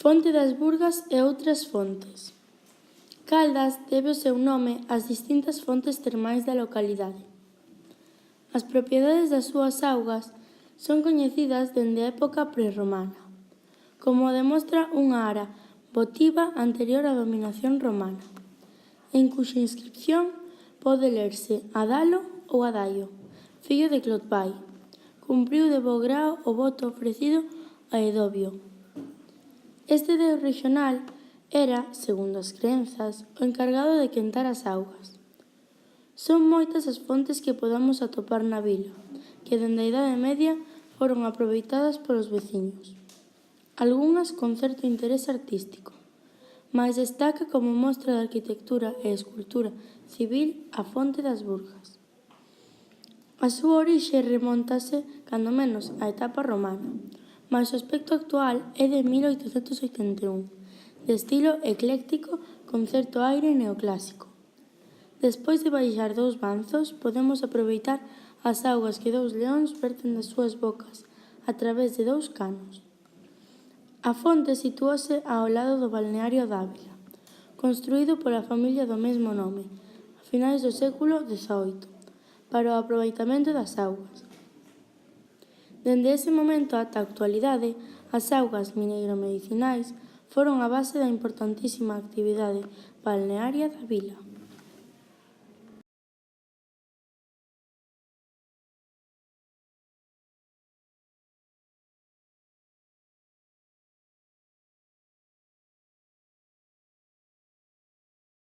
Fonte das Burgas e outras fontes. Caldas debe o seu nome ás distintas fontes termais da localidade. As propiedades das súas augas son coñecidas dende a época prerromana, como demostra unha ara votiva anterior á dominación romana, en cuxa inscripción pode lerse Adalo ou Adallo, fillo de Clotbai. Cumpriu de bo grao o voto ofrecido a Edobio. Este deus regional era, segundo as crenzas, o encargado de quentar as augas. Son moitas as fontes que podamos atopar na vila, que dende a Idade Media foron aproveitadas polos veciños. Algunhas con certo interese artístico, mais destaca como mostra de arquitectura e escultura civil a Fonte das Burgas. A súa orixe remóntase, cando menos, á etapa romana, mais o aspecto actual é de 1881, de estilo ecléctico con certo aire neoclásico. Despois de baixar 2 banzos, podemos aproveitar as augas que 2 leóns verten das súas bocas a través de 2 canos. A fonte sitúase ao lado do balneario d'Ávila, construído pola familia do mesmo nome, a finais do século XVIII, para o aproveitamento das augas. Dende ese momento ata a actualidade, as augas mineiro-medicinais foron a base da importantísima actividade balnearia da vila.